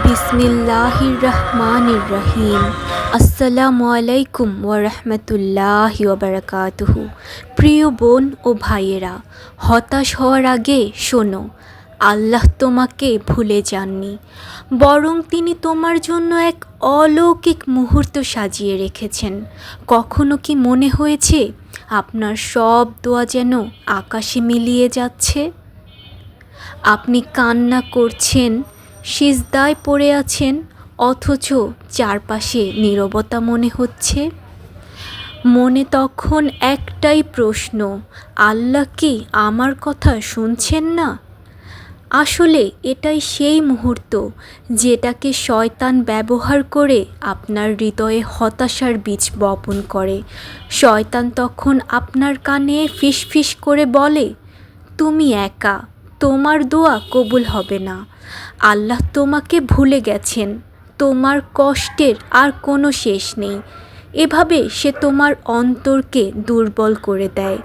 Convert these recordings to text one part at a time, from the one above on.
বিসমিল্লাহির রহমানির রহিম। আসসালামু আলাইকুম ওয়া রাহমাতুল্লাহি ওয়া বারাকাতুহু। প্রিয় বোন ও ভাইয়েরা, হতাশ হওয়ার আগে শোনো, আল্লাহ তোমাকে ভুলে যাননি, বরং তিনি তোমার জন্য এক অলৌকিক মুহূর্ত সাজিয়ে রেখেছেন। কখনো কি মনে হয়েছে আপনার সব দোয়া যেন আকাশে মিলিয়ে যাচ্ছে? আপনি কান্না করছেন, সিজদায় পড়ে আছেন, অথচ চারপাশে নীরবতা মনে হচ্ছে। মনে তখন একটাই প্রশ্ন, আল্লাহ কি আমার কথা শুনছেন না? আসলে এটাই সেই মুহূর্ত যেটাকে শয়তান ব্যবহার করে আপনার হৃদয়ে হতাশার বীজ বপন করে। শয়তান তখন আপনার কানে ফিসফিস করে বলে, তুমি একা, তোমার দোয়া কবুল হবে না, আল্লাহ তোমাকে ভুলে গেছেন, তোমার কষ্টের আর কোনো শেষ নেই। এভাবে সে তোমার অন্তরকে দুর্বল করে দেয়,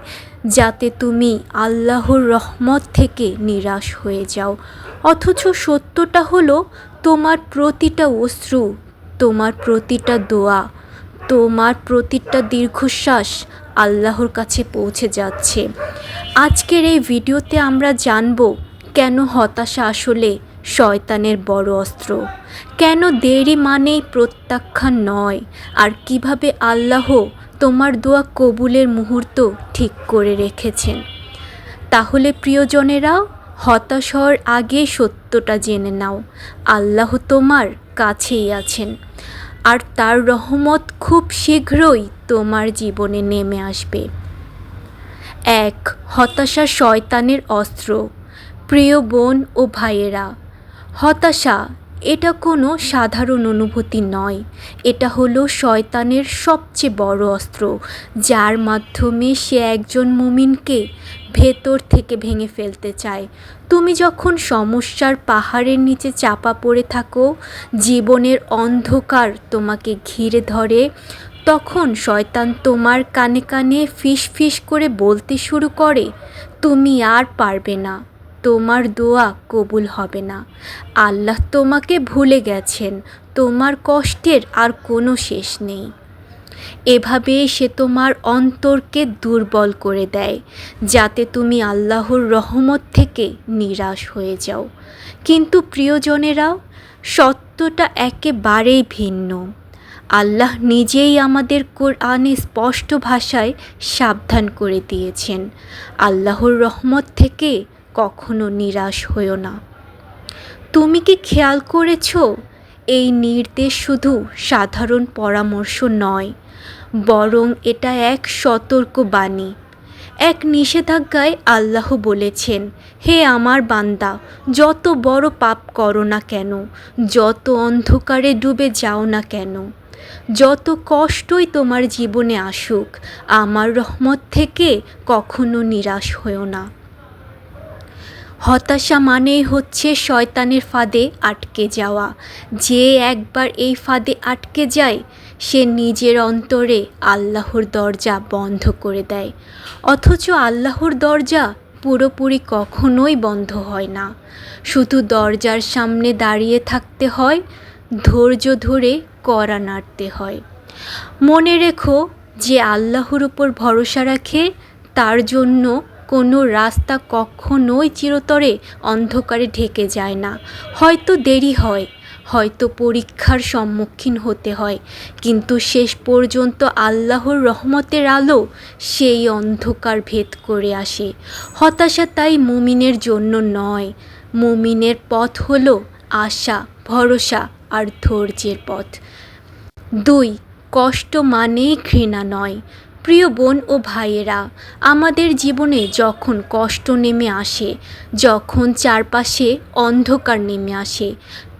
যাতে তুমি আল্লাহর রহমত থেকে নিরাশ হয়ে যাও। অথচ সত্যটা হলো, তোমার প্রতিটা অশ্রু, তোমার প্রতিটা দোয়া, তোমার প্রতিটা দীর্ঘশ্বাস আল্লাহর কাছে পৌঁছে যাচ্ছে। আজকের এই ভিডিওতে আমরা জানব কেন হতাশা আসলে শয়তানের বড় অস্ত্র, কেন দেরি মানেই প্রত্যাখ্যান নয়, আর কিভাবে আল্লাহ তোমার দোয়া কবুলের মুহূর্ত ঠিক করে রেখেছেন। তাহলে প্রিয়জনেরা, হতাশ হওয়ার আগে সত্যটা জেনে নাও, আল্লাহ তোমার কাছেই আছেন, আর তার রহমত খুব শীঘ্রই তোমার জীবনে নেমে আসবে। 1. হতাশা শয়তানের অস্ত্র। প্রিয় বোন ও ভাইয়েরা, হতাশা এটা কোনো সাধারণ অনুভূতি নয়, এটা হলো শয়তানের সবচেয়ে বড় অস্ত্র, যার মাধ্যমে সে একজন মুমিনকে ভেতর থেকে ভেঙে ফেলতে চায়। তুমি যখন সমস্যার পাহাড়ের নিচে চাপা পড়ে থাকো, জীবনের অন্ধকার তোমাকে ঘিরে ধরে, তখন শয়তান তোমার কানে কানে ফিস ফিস করে বলতে শুরু করে, তুমি আর পারবে না, তোমার দোয়া কবুল হবে না, আল্লাহ তোমাকে ভুলে গেছেন, তোমার কষ্টের আর কোনো শেষ নেই। এভাবে সে তোমার অন্তরকে দুর্বল করে দেয়, যাতে তুমি আল্লাহর রহমত থেকে নিরাশ হয়ে যাও। কিন্তু প্রিয়জনেরা, সত্যটা একেবারেই ভিন্ন। আল্লাহ নিজেই আমাদের কোরআনে স্পষ্ট ভাষায় সাবধান করে দিয়েছেন, আল্লাহর রহমত থেকে কখনো নিরাশ হয়ো না। তুমি কি খেয়াল করেছো, এই নির্দেশ শুধু সাধারণ পরামর্শ নয়, বরং এটা এক সতর্ক বাণী, এক নিষেধাজ্ঞায় আল্লাহ বলেছেন, হে আমার বান্দা, যত বড় পাপ করো না কেন, যত অন্ধকারে ডুবে যাও না কেন, যত কষ্টই তোমার জীবনে আসুক, আমার রহমত থেকে কখনো নিরাশ হয়ো না। হতাশা মানেই হচ্ছে শয়তানের ফাঁদে আটকে যাওয়া। যে একবার এই ফাঁদে আটকে যায়, সে নিজের অন্তরে আল্লাহর দরজা বন্ধ করে দেয়। অথচ আল্লাহর দরজা পুরোপুরি কখনোই বন্ধ হয় না, শুধু দরজার সামনে দাঁড়িয়ে থাকতে হয়, ধৈর্য ধরে কড়া নাড়তে হয়। মনে রেখো, যে আল্লাহর উপর ভরসা রাখে, তার জন্য কোনো রাস্তা কখনোই চিরতরে অন্ধকারে ঢেকে যায় না। হয়তো দেরি হয়, হয়তো পরীক্ষার সম্মুখীন হতে হয়, কিন্তু শেষ পর্যন্ত আল্লাহর রহমতের আলো সেই অন্ধকার ভেদ করে আসে। হতাশা তাই মুমিনের জন্য নয়, মুমিনের পথ হলো আশা, ভরসা আর ধৈর্যের পথ। 2. কষ্ট মানেই ঘৃণা নয়। প্রিয় বোন ও ভাইয়েরা, আমাদের জীবনে যখন কষ্ট নেমে আসে, যখন চারপাশে অন্ধকার নেমে আসে,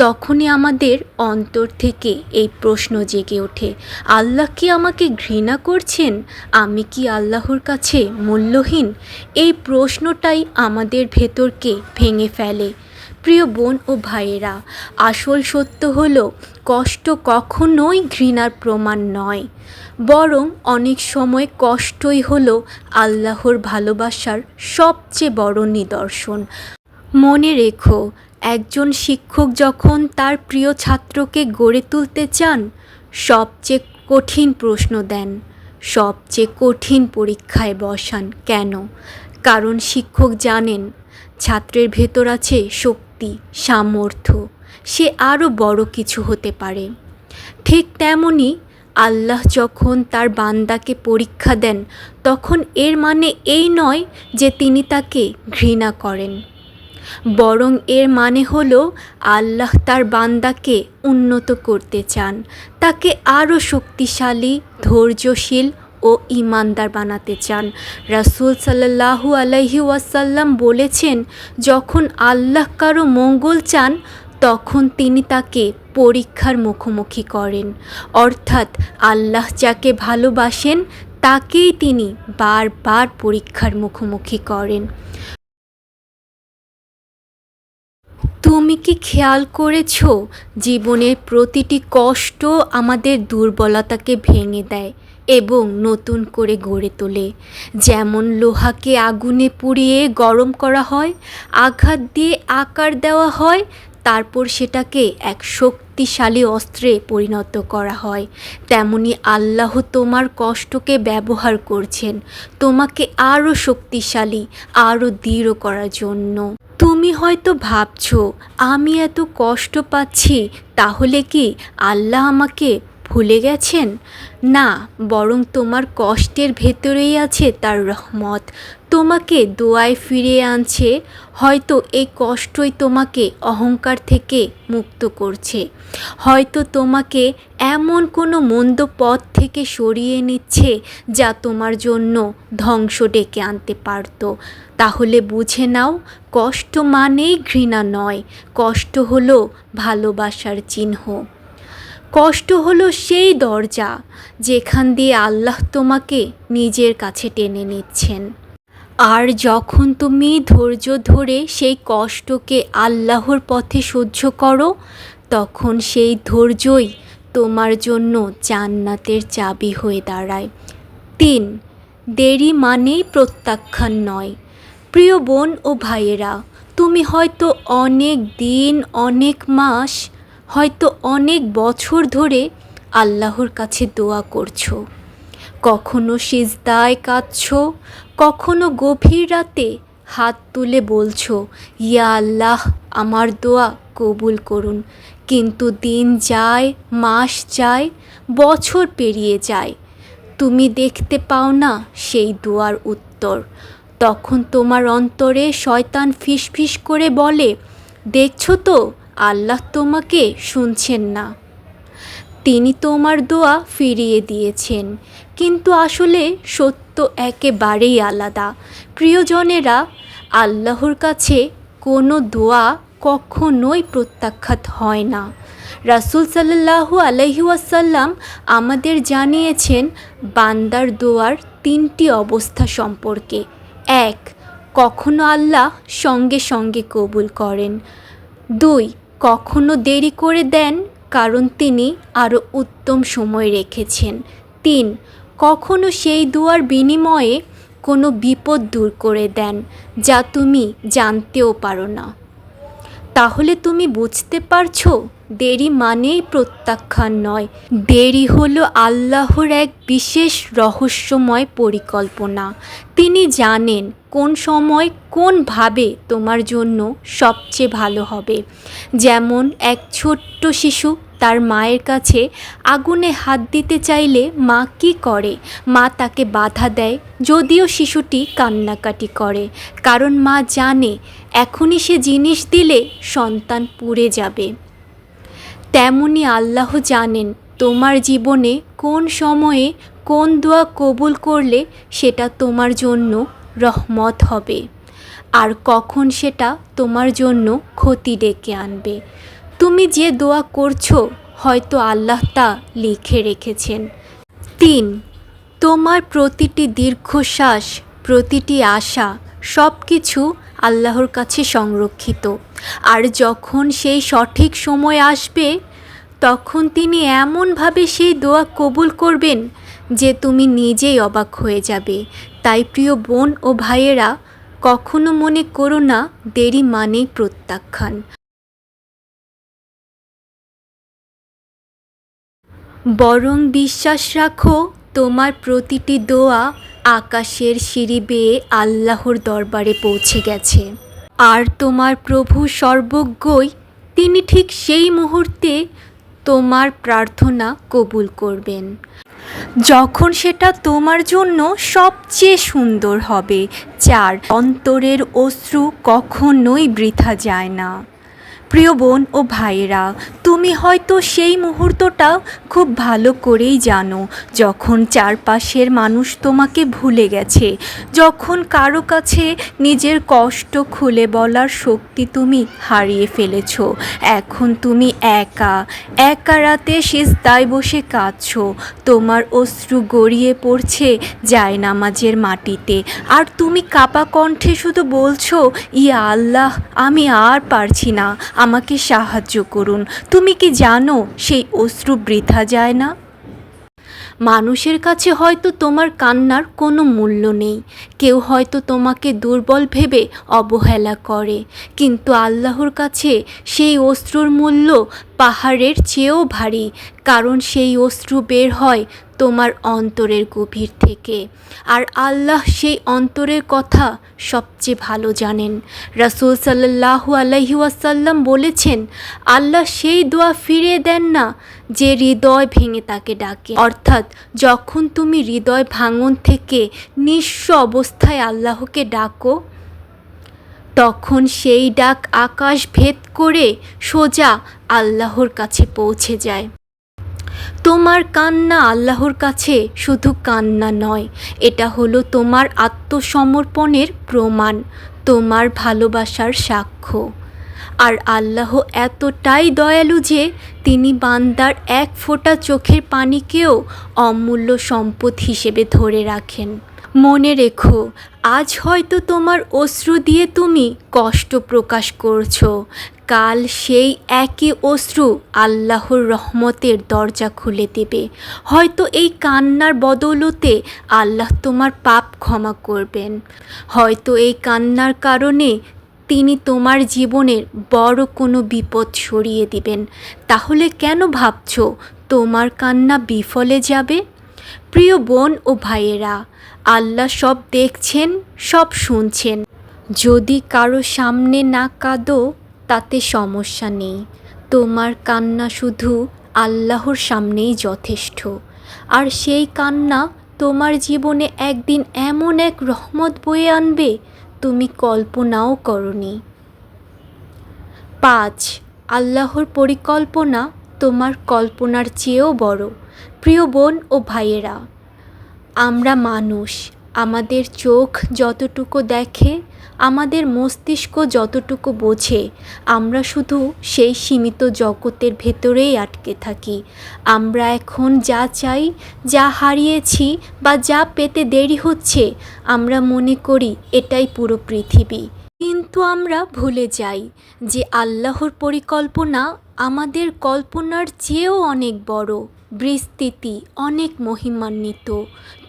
তখনই আমাদের অন্তর থেকে এই প্রশ্ন জেগে ওঠে, আল্লাহ কি আমাকে ঘৃণা করছেন? আমি কি আল্লাহর কাছে মূল্যহীন? এই প্রশ্নটাই আমাদের ভেতরকে ভেঙে ফেলে। প্রিয় বোন ও ভাইয়েরা, আসল সত্য হলো, কষ্ট কখনোই ঘৃণার প্রমাণ নয়, বরং অনেক সময় কষ্টই হলো আল্লাহর ভালোবাসার সবচেয়ে বড় নিদর্শন। মনে রেখো, একজন শিক্ষক যখন তার প্রিয় ছাত্রকে গড়ে তুলতে চান, সবচেয়ে কঠিন প্রশ্ন দেন, সবচেয়ে কঠিন পরীক্ষায় বসান। কেন? কারণ শিক্ষক জানেন ছাত্রের ভেতর আছে শক্তি, সামর্থ্য, সে আরও বড় কিছু হতে পারে। ঠিক তেমনি আল্লাহ যখন তার বান্দাকে পরীক্ষা দেন, তখন এর মানে এই নয় যে তিনি তাকে ঘৃণা করেন, বরং এর মানে হলো আল্লাহ তার বান্দাকে উন্নত করতে চান, তাকে আরও শক্তিশালী, ধৈর্যশীল ও ঈমানদার বানাতে চান। রাসূল সাল্লাল্লাহু আলাইহি ওয়াসাল্লাম বলেছেন, যখন আল্লাহ কারো মঙ্গল চান তখন তিনি তাকে পরীক্ষার মুখোমুখি করেন। অর্থাৎ আল্লাহ যাকে ভালোবাসেন তাকেই তিনি বারবার পরীক্ষার মুখোমুখি করেন। তুমি কি খেয়াল করেছো, জীবনের প্রতিটি কষ্ট আমাদের দুর্বলতাকে ভেঙে দেয় এবং নতুন করে গড়ে তোলে। যেমন লোহাকে আগুনে পুড়িয়ে গরম করা হয়, আঘাত দিয়ে আকার দেওয়া হয়, তারপর সেটাকে এক শক্তিশালী অস্ত্রে পরিণত করা হয়। তেমনি আল্লাহ তোমার কষ্টকে ব্যবহার করছেন তোমাকে আরও শক্তিশালী, আরও দৃঢ় করার জন্য। তুমি হয়তো ভাবছো, আমি এত কষ্ট পাচ্ছি, তাহলে কি আল্লাহ আমাকে ভুলে গেছেন? না, বরং তোমার কষ্টের ভেতরেই আছে তার রহমত, তোমাকে দোয়ায় ফিরিয়ে আনছে। হয়তো এই কষ্টই তোমাকে অহংকার থেকে মুক্ত করছে, হয়তো তোমাকে এমন কোনো মন্দ পথ থেকে সরিয়ে নিচ্ছে যা তোমার জন্য ধ্বংস ডেকে আনতে পারত। তাহলে বুঝে নাও, কষ্ট মানেই ঘৃণা নয়, কষ্ট হলো ভালোবাসার চিহ্ন। কষ্ট হলো সেই দরজা যেখান দিয়ে আল্লাহ তোমাকে নিজের কাছে টেনে নিচ্ছেন। আর যখন তুমি ধৈর্য ধরে সেই কষ্টকে আল্লাহর পথে সহ্য করো, তখন সেই ধৈর্যই তোমার জন্য জান্নাতের চাবি হয়ে দাঁড়ায়। 3. দেরি মানেই প্রত্যাখ্যান নয়। প্রিয় বোন ও ভাইয়েরা, তুমি হয়তো অনেক দিন, অনেক মাস, হয়তো অনেক বছর ধরে আল্লাহর কাছে দোয়া করছো। কখনো সিজদায় কাঁদছো, কখনো গভীর রাতে হাত তুলে বলছো, ইয়া আল্লাহ, আমার দোয়া কবুল করুন। কিন্তু দিন যায়, মাস যায়, বছর পেরিয়ে যায়, তুমি দেখতে পাও না সেই দোয়ার উত্তর। তখন তোমার অন্তরে শয়তান ফিসফিস করে বলে, দেখছো তো, আল্লাহ তোমাকে শুনছেন না, তিনি তোমার দোয়া ফিরিয়ে দিয়েছেন। কিন্তু আসলে সত্য একেবারেই আলাদা। প্রিয়জনেরা, আল্লাহর কাছে কোনো দোয়া কখনোই প্রত্যাখ্যাত হয় না। রাসূল সাল্লাল্লাহু আলাইহি ওয়াসাল্লাম আমাদের জানিয়েছেন বান্দার দোয়ার 3টি অবস্থা সম্পর্কে। 1. কখনো আল্লাহ সঙ্গে সঙ্গে কবুল করেন। 2. কখনো দেরি করে দেন, কারণ তিনি আরও উত্তম সময় রেখেছেন। 3. কখনো সেই দোয়ার বিনিময়ে কোনো বিপদ দূর করে দেন যা তুমি জানতেও পারো না। তাহলে তুমি বুঝতে পারছো, দেরি মানেই প্রত্যাখ্যান নয়, দেরি হলো আল্লাহর এক বিশেষ রহস্যময় পরিকল্পনা। তিনি জানেন কোন সময়, কোনভাবে তোমার জন্য সবচেয়ে ভালো হবে। যেমন এক ছোট্ট শিশু তার মায়ের কাছে আগুনে হাত দিতে চাইলে মা কী করে? মা তাকে বাধা দেয়, যদিও শিশুটি কান্নাকাটি করে, কারণ মা জানে এখনই সে জিনিস দিলে সন্তান পুড়ে যাবে। তেমনি আল্লাহ জানেন তোমার জীবনে কোন সময়ে কোন দোয়া কবুল করলে সেটা তোমার জন্য রহমত হবে, আর কখন সেটা তোমার জন্য ক্ষতি ডেকে আনবে। তুমি যে দোয়া করছো, হয়তো আল্লাহ তা লিখে রেখেছেন। 3. তোমার প্রতিটি দীর্ঘশ্বাস, প্রতিটি আশা, সব কিছু আল্লাহর কাছে সংরক্ষিত। আর যখন সেই সঠিক সময় আসবে, তখন তিনি এমনভাবে সেই দোয়া কবুল করবেন যে তুমি নিজেই অবাক হয়ে যাবে। তাই প্রিয় বোন ও ভাইয়েরা, কখনো মনে করো না দেরি মানেই প্রত্যাখ্যান। বরং বিশ্বাস রাখো তোমার প্রতিটি দোয়া আকাশের সিঁড়ি বেয়ে আল্লাহর দরবারে পৌঁছে গেছে। আর তোমার প্রভু সর্বজ্ঞই, তিনি ঠিক সেই মুহূর্তে তোমার প্রার্থনা কবুল করবেন, যখন সেটা তোমার জন্য সবচেয়ে সুন্দর হবে। 4. অন্তরের অশ্রু কখনোই বৃথা যায় না। প্রিয় বোন ও ভাইয়েরা, তুমি হয়তো সেই মুহূর্তটা খুব ভালো করেই জানো, যখন চারপাশের মানুষ তোমাকে ভুলে গেছে, যখন কারো কাছে নিজের কষ্ট খুলে বলার শক্তি তুমি হারিয়ে ফেলেছ। এখন তুমি একা একা রাতে সিজদায় বসে কাঁদছো, তোমার অশ্রু গড়িয়ে পড়ছে জায়নামাজের মাটিতে, আর তুমি কাপা কণ্ঠে শুধু বলছো, ইয়া আল্লাহ, আমি আর পারছি না, আমাকে সাহায্য করুন। তুমি কি জানো সেই অশ্রু বৃথা যায় না? মানুষের কাছে হয়তো তোমার কান্নার কোনো মূল্য নেই, কেউ হয়তো তোমাকে দুর্বল ভেবে অবহেলা করে, কিন্তু আল্লাহর কাছে সেই অশ্রুর মূল্য পাহাড়ের চেয়েও ভারী, কারণ সেই অশ্রু বের হয় তোমার অন্তরের গভীর থেকে। আর আল্লাহ সেই অন্তরের কথা সবচেয়ে ভালো জানেন। রাসূল সাল্লাল্লাহু আলাইহি ওয়াসাল্লাম বলেছেন, আল্লাহ সেই দোয়া ফিরিয়ে দেন না যে হৃদয় ভেঙে তাকে ডাকে। অর্থাৎ যখন তুমি হৃদয় ভাঙন থেকে নিঃস্ব অবস্থায় আল্লাহকে ডাকো, তখন সেই ডাক আকাশ ভেদ করে সোজা আল্লাহর কাছে পৌঁছে যায়। তোমার কান্না আল্লাহর কাছে শুধু কান্না নয়, এটা হলো তোমার আত্মসমর্পণের প্রমাণ, তোমার ভালোবাসার সাক্ষ্য। আর আল্লাহ এতটাই দয়ালু যে তিনি বান্দার এক ফোঁটা চোখের পানিকেও অমূল্য সম্পদ হিসেবে ধরে রাখেন। মনে রেখো, আজ হয়তো তোমার অশ্রু দিয়ে তুমি কষ্ট প্রকাশ করছো, কাল সেই একই অশ্রু আল্লাহর রহমতের দরজা খুলে দেবে। হয়তো এই কান্নার বদৌলতে আল্লাহ তোমার পাপ ক্ষমা করবেন, হয়তো এই কান্নার কারণে তিনি তোমার জীবনের বড় কোনো বিপদ সরিয়ে দিবেন। তাহলে কেন ভাবছো তোমার কান্না বিফলে যাবে? প্রিয় বোন ও ভাইয়েরা, আল্লাহ সব দেখছেন, সব শুনছেন। যদি কারো সামনে না কাঁদো তাতে সমস্যা নেই, তোমার কান্না শুধু আল্লাহর সামনেই যথেষ্ট। আর সেই কান্না তোমার জীবনে একদিন এমন এক রহমত বয়ে আনবে তুমি কল্পনাও করনি। 5. আল্লাহর পরিকল্পনা তোমার কল্পনার চেয়েও বড়। প্রিয় বোন ও ভাইয়েরা, আমরা মানুষ, আমাদের চোখ যতটুকু দেখে, আমাদের মস্তিষ্ক যতটুকু বোঝে, আমরা শুধু সেই সীমিত জগতের ভেতরেই আটকে থাকি। আমরা এখন যা চাই, যা হারিয়েছি বা যা পেতে দেরি হচ্ছে, আমরা মনে করি এটাই পুরো পৃথিবী। কিন্তু আমরা ভুলে যাই যে আল্লাহর পরিকল্পনা আমাদের কল্পনার চেয়েও অনেক বড়, বিস্তৃতি, অনেক মহিমান্বিত।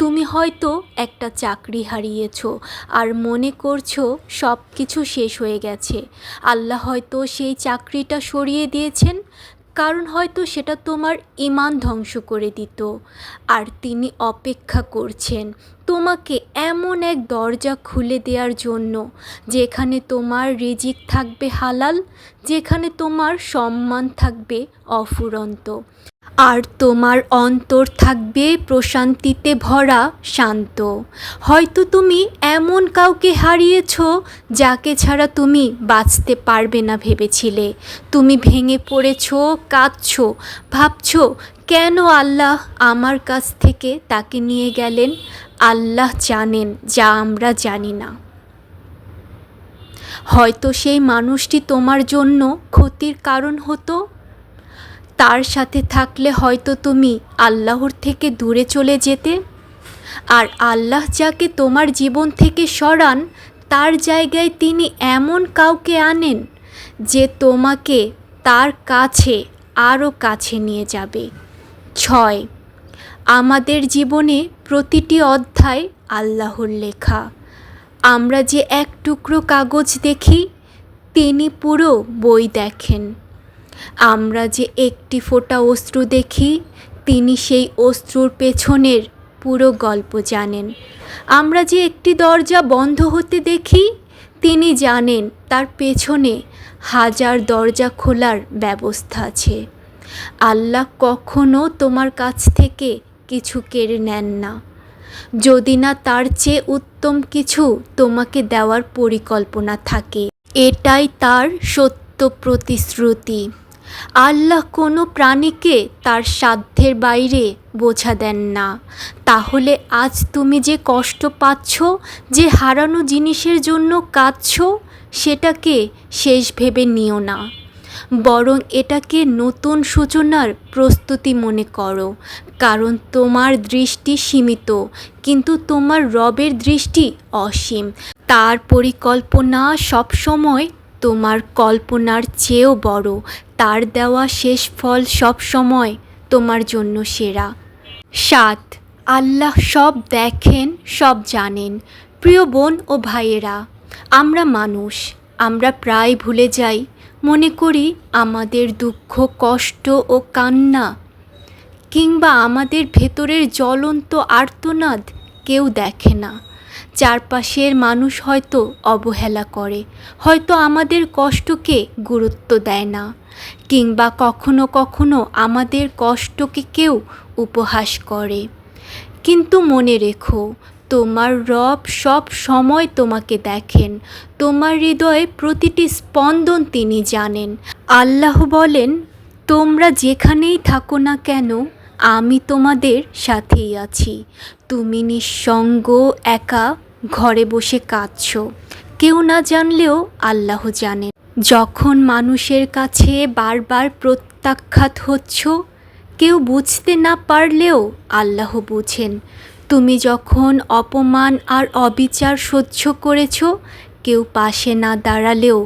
তুমি হয়তো একটা চাকরি হারিয়েছো আর মনে করছো সব কিছু শেষ হয়ে গেছে। আল্লাহ হয়তো সেই চাকরিটা সরিয়ে দিয়েছেন, কারণ হয়তো সেটা তোমার ঈমান ধ্বংস করে দিত। আর তিনি অপেক্ষা করছেন তোমাকে এমন এক দরজা খুলে দেওয়ার জন্য, যেখানে তোমার রিজিক থাকবে হালাল, যেখানে তোমার সম্মান থাকবে অফুরন্ত, আর তোমার অন্তর থাকবে প্রশান্তিতে ভরা, শান্ত। হয়তো তুমি এমন কাউকে হারিয়েছ যাকে ছাড়া তুমি বাঁচতে পারবে না ভেবেছিলে। তুমি ভেঙে পড়েছ, কাঁদছ, ভাবছ কেন আল্লাহ আমার কাছ থেকে তাকে নিয়ে গেলেন। আল্লাহ জানেন যা আমরা জানি না। হয়তো সেই মানুষটি তোমার জন্য ক্ষতির কারণ হতো, তার সাথে থাকলে হয়তো তুমি আল্লাহর থেকে দূরে চলে যেতে। আর আল্লাহ যাকে তোমার জীবন থেকে সরান, তার জায়গায় তিনি এমন কাউকে আনেন যে তোমাকে তার কাছে আরও কাছে নিয়ে যাবে। 6. আমাদের জীবনে প্রতিটি অধ্যায় আল্লাহর লেখা। আমরা যে এক টুকরো কাগজ দেখি, তিনি পুরো বই দেখেন। আমরা যে একটি ফোঁটা অশ্রু দেখি, তিনি সেই অশ্রুর পেছনের পুরো গল্প জানেন। আমরা যে একটি দরজা বন্ধ হতে দেখি, তিনি জানেন তার পেছনে হাজার দরজা খোলার ব্যবস্থা আছে। আল্লাহ কখনো তোমার কাছ থেকে কিছু কেড়ে নেন না, যদি না তার চেয়ে উত্তম কিছু তোমাকে দেওয়ার পরিকল্পনা থাকে। এটাই তার সত্য প্রতিশ্রুতি। আল্লাহ কোনো প্রাণীকে তার সাধ্যের বাইরে বোঝা দেন না। তাহলে আজ তুমি যে কষ্ট পাচ্ছ, যে হারানো জিনিসের জন্য কাঁদছ, সেটাকে শেষ ভেবে নিও না, বরং এটাকে নতুন সূচনার প্রস্তুতি মনে করো। কারণ তোমার দৃষ্টি সীমিত, কিন্তু তোমার রবের দৃষ্টি অসীম। তার পরিকল্পনা সবসময় তোমার কল্পনার চেয়েও বড়। তার দেওয়া শেষ ফল সবসময় তোমার জন্য সেরা। 7. আল্লাহ সব দেখেন, সব জানেন। প্রিয় বোন ও ভাইয়েরা, আমরা মানুষ, আমরা প্রায় ভুলে যাই। মনে করি আমাদের দুঃখ, কষ্ট ও কান্না কিংবা আমাদের ভেতরের জ্বলন্ত আর্তনাদ কেউ দেখে না। চারপাশের মানুষ হয়তো অবহেলা করে, হয়তো আমাদের কষ্টকে গুরুত্ব দেয় না, কিংবা কখনো কখনো আমাদের কষ্টকে কেউ উপহাস করে। কিন্তু মনে রেখো, তোমার রব সব সময় তোমাকে দেখেন। তোমার হৃদয়ে প্রতিটি স্পন্দন তিনি জানেন। আল্লাহ বলেন, তোমরা যেখানেই থাকো না কেন, আমি তোমাদের সাথেই আছি। তুমি নিঃসঙ্গ, একা ঘরে বসে কাঁদছ, কেউ না জানলেও আল্লাহ জানেন। যখন মানুষের কাছে বারবার প্রত্যাখ্যাত হচ্ছ, কেউ বুঝতে না পারলেও আল্লাহ বুঝেন। তুমি যখন অপমান আর অবিচার সহ্য করেছ, কেউ পাশে না দাঁড়ালেও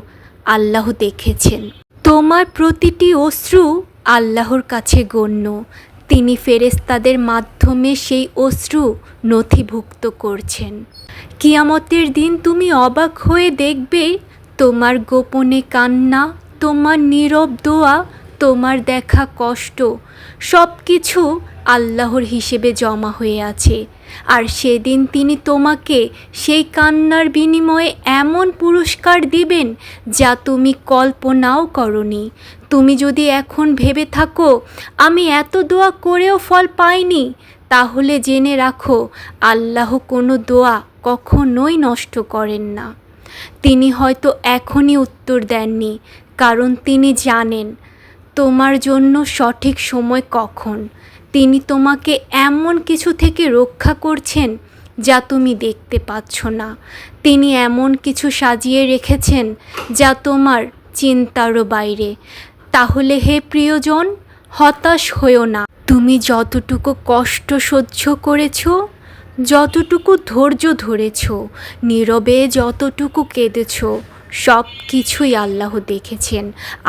আল্লাহ দেখেছেন। তোমার প্রতিটি অশ্রু আল্লাহর কাছে গণ্য। তিনি ফেরেশতাদের মাধ্যমে সেই অশ্রু নথিভুক্ত করছেন। কিয়ামতের দিন তুমি অবাক হয়ে দেখবে, তোমার গোপনে কান্না, তোমার নীরব দোয়া, তোমার দেখা কষ্ট, সব কিছু আল্লাহর হিসেবে জমা হয়ে আছে। আর সেদিন তিনি তোমাকে সেই কান্নার বিনিময়ে এমন পুরস্কার দিবেন যা তুমি কল্পনাও করনি। তুমি যদি এখন ভেবে থাকো, আমি এত দোয়া করেও ফল পাইনি, তাহলে জেনে রাখো, আল্লাহ কোনো দোয়া কখনোই নষ্ট করেন না। তিনি হয়তো এখনই উত্তর দেননি, কারণ তিনি জানেন তোমার জন্য সঠিক সময় কখন। তিনি তোমাকে এমন কিছু থেকে রক্ষা করছেন যা তুমি দেখতে পাচ্ছ না। তিনি এমন কিছু সাজিয়ে রেখেছেন যা তোমার চিন্তারও বাইরে। তাহলে হে প্রিয়জন, হতাশ হয়ো না। তুমি যতটুকু কষ্ট সহ্য করেছ, যতটুকু ধৈর্য ধরেছ, নীরবে যতটুকু কেঁদেছ, সব কিছুই আল্লাহ দেখেছেন।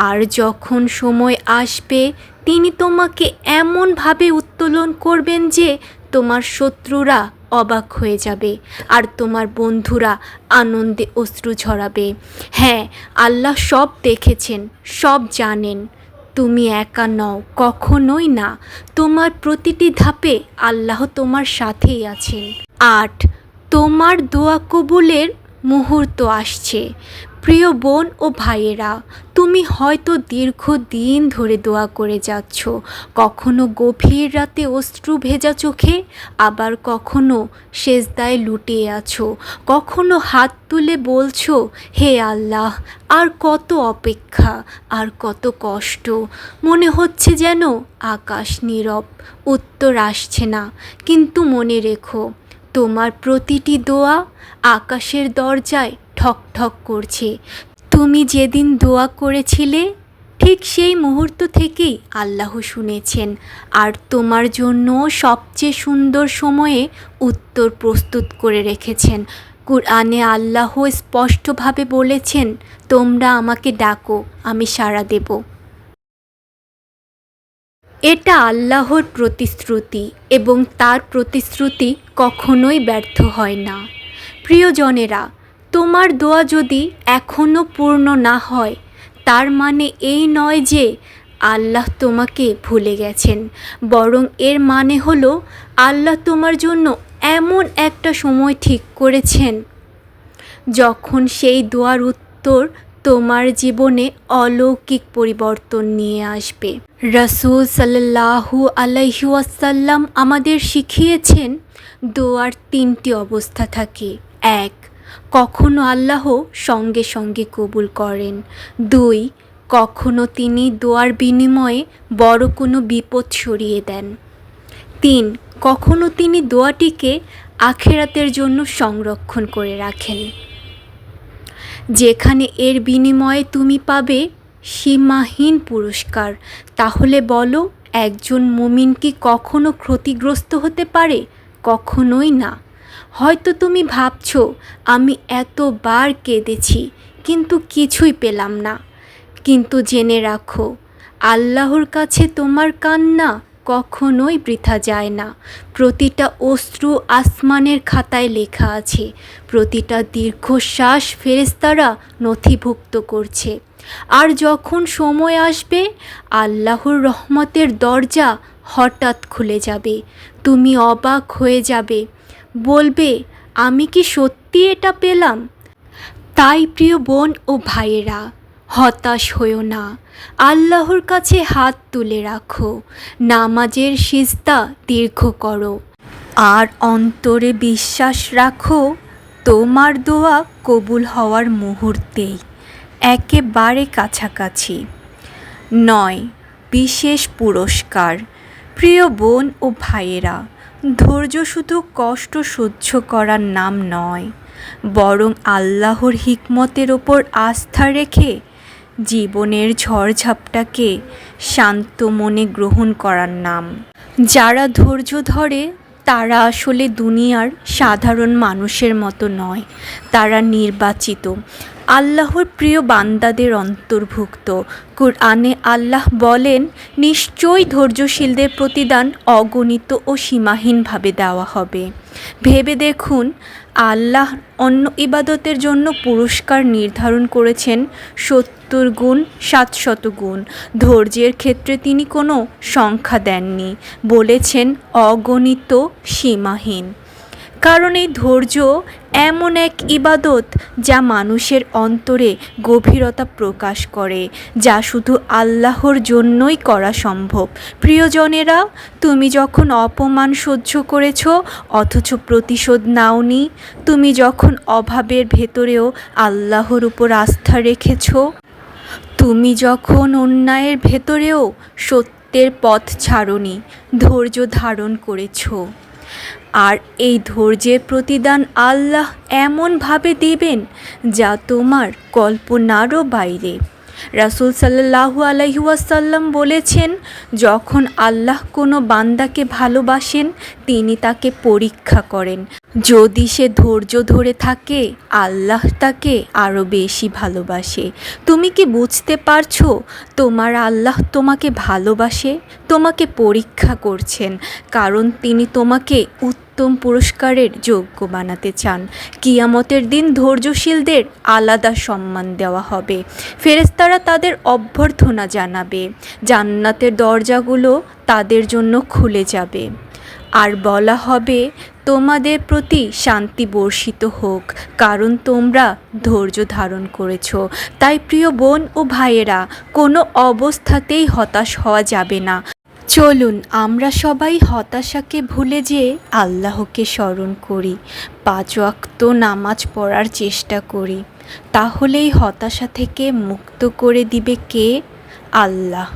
আর যখন সময় আসবে, তিনি তোমাকে এমনভাবে উত্তোলন করবেন যে তোমার শত্রুরা অবাক হয়ে যাবে আর তোমার বন্ধুরা আনন্দে অশ্রু ঝরাবে। হ্যাঁ, আল্লাহ সব দেখেছেন, সব জানেন। তুমি একা নও, কখনোই না। তোমার প্রতিটি ধাপে আল্লাহ তোমার সাথেই আছেন। 8. তোমার দোয়া কবুলের মুহূর্ত আসছে। প্রিয় বোন ও ভাইয়েরা, তুমি হয়তো দীর্ঘদিন ধরে দোয়া করে যাচ্ছ, কখনো গভীর রাতে অশ্রু ভেজা চোখে, আবার কখনো সেজদায় লুটিয়ে আছো, কখনো হাত তুলে বলছো, হে আল্লাহ, আর কত অপেক্ষা, আর কত কষ্ট। মনে হচ্ছে যেন আকাশ নীরব, উত্তর আসছে না। কিন্তু মনে রেখো, তোমার প্রতিটি দোয়া আকাশের দরজায় ঠক ঠক করছে। তুমি যেদিন দোয়া করেছিলে, ঠিক সেই মুহূর্ত থেকেই আল্লাহ শুনেছেন, আর তোমার জন্য সবচেয়ে সুন্দর সময়ে উত্তর প্রস্তুত করে রেখেছেন। কুরআনে আল্লাহ স্পষ্টভাবে বলেছেন, তোমরা আমাকে ডাকো, আমি সাড়া দেব। এটা আল্লাহর প্রতিশ্রুতি, এবং তার প্রতিশ্রুতি কখনোই ব্যর্থ হয় না। প্রিয়জনেরা, তোমার দোয়া যদি এখনও পূর্ণ না হয়, তার মানে এই নয় যে আল্লাহ তোমাকে ভুলে গেছেন, বরং এর মানে হলো আল্লাহ তোমার জন্য এমন একটা সময় ঠিক করেছেন যখন সেই দোয়ার উত্তর তোমার জীবনে অলৌকিক পরিবর্তন নিয়ে আসবে। রাসূল সাল্লাল্লাহু আলাইহি ওয়াসাল্লাম আমাদের শিখিয়েছেন দোয়ার 3টি অবস্থা থাকে। 1, কখনো আল্লাহ সঙ্গে সঙ্গে কবুল করেন। 2, কখনো তিনি দোয়ার বিনিময়ে বড় কোনো বিপদ সরিয়ে দেন। 3, কখনো তিনি দোয়াটিকে আখিরাতের জন্য সংরক্ষণ করে রাখেন, যেখানে এর বিনিময়ে তুমি পাবে সীমাহীন পুরস্কার। তাহলে বলো, একজন মুমিন কি কখনো ক্ষতিগ্রস্ত হতে পারে? কখনোই না। হয়তো তুমি ভাবছো, আমি এতবার কেঁদেছি কিন্তু কিছুই পেলাম না। কিন্তু জেনে রাখো, আল্লাহর কাছে তোমার কান্না কখনোই বৃথা যায় না। প্রতিটা অশ্রু আসমানের খাতায় লেখা আছে, প্রতিটা দীর্ঘশ্বাস ফেরেশতারা নথিভুক্ত করছে। আর যখন সময় আসবে, আল্লাহর রহমতের দরজা হঠাৎ খুলে যাবে। তুমি অবাক হয়ে যাবে, বলবে, আমি কি সত্যি এটা পেলাম? তাই প্রিয় বোন ও ভাইয়েরা, হতাশ হয়ো না। আল্লাহর কাছে হাত তুলে রাখো, নামাজের সিজদা দীর্ঘ করো, আর অন্তরে বিশ্বাস রাখো তোমার দোয়া কবুল হওয়ার মুহূর্তেই একেবারে কাছাকাছি। 9, বিশেষ পুরস্কার। প্রিয় বোন ও ভাইয়েরা, ধৈর্য শুধু কষ্ট সহ্য করার নাম নয়, বরং আল্লাহর হিকমতের ওপর আস্থা রেখে জীবনের ঝড়ঝাপটাকে শান্ত মনে গ্রহণ করার নাম। যারা ধৈর্য ধরে তারা আসলে দুনিয়ার সাধারণ মানুষের মতো নয়, তারা নির্বাচিত, আল্লাহর প্রিয় বান্দাদের অন্তর্ভুক্ত। কুরআনে আল্লাহ বলেন, নিশ্চয়ই ধৈর্যশীলদের প্রতিদান অগণিত ও সীমাহীনভাবে দেওয়া হবে। ভেবে দেখুন, আল্লাহ অন্য ইবাদতের জন্য পুরস্কার নির্ধারণ করেছেন 70 গুণ, 700 গুণ। ধৈর্যের ক্ষেত্রে তিনি কোনো সংখ্যা দেননি, বলেছেন অগণিত, সীমাহীন। কারণ এই ধৈর্য এমন এক ইবাদত যা মানুষের অন্তরে গভীরতা প্রকাশ করে, যা শুধু আল্লাহর জন্যই করা সম্ভব। প্রিয়জনেরা, তুমি যখন অপমান সহ্য করেছ অথচ প্রতিশোধ নাওনি, তুমি যখন অভাবের ভেতরেও আল্লাহর উপর আস্থা রেখেছ, তুমি যখন অন্যায়ের ভেতরেও সত্যের পথ ছাড়োনি, ধৈর্য ধারণ করেছ, আর এই ধৈর্যের প্রতিদান আল্লাহ এমনভাবে দেবেন যা তোমার কল্পনারও বাইরে। রাসূল সাল্লাল্লাহু আলাইহি ওয়াসাল্লাম বলেছেন, যখন আল্লাহ কোনো বান্দাকে ভালোবাসেন তিনি তাকে পরীক্ষা করেন। যদি সে ধৈর্য ধরে থাকে, আল্লাহ তাকে আরও বেশি ভালোবাসে। তুমি কি বুঝতে পারছো, তোমার আল্লাহ তোমাকে ভালোবাসে, তোমাকে পরীক্ষা করছেন, কারণ তিনি তোমাকে উত্তম পুরস্কারের যোগ্য বানাতে চান। কিয়ামতের দিন ধৈর্যশীলদের আলাদা সম্মান দেওয়া হবে। ফেরেশতারা তাদের অভ্যর্থনা জানাবে, জান্নাতের দরজাগুলো তাদের জন্য খুলে যাবে, আর বলা হবে, তোমাদের প্রতি শান্তি বর্ষিত হোক, কারণ তোমরা ধৈর্য ধারণ করেছ। তাই প্রিয় বোন ও ভাইয়েরা, কোনো অবস্থাতেই হতাশ হওয়া যাবে না। চলুন আমরা সবাই হতাশাকে ভুলে যেয়ে আল্লাহকে স্মরণ করি, 5 ওয়াক্ত নামাজ পড়ার চেষ্টা করি। তাহলেই হতাশা থেকে মুক্ত করে দিবে কে? আল্লাহ।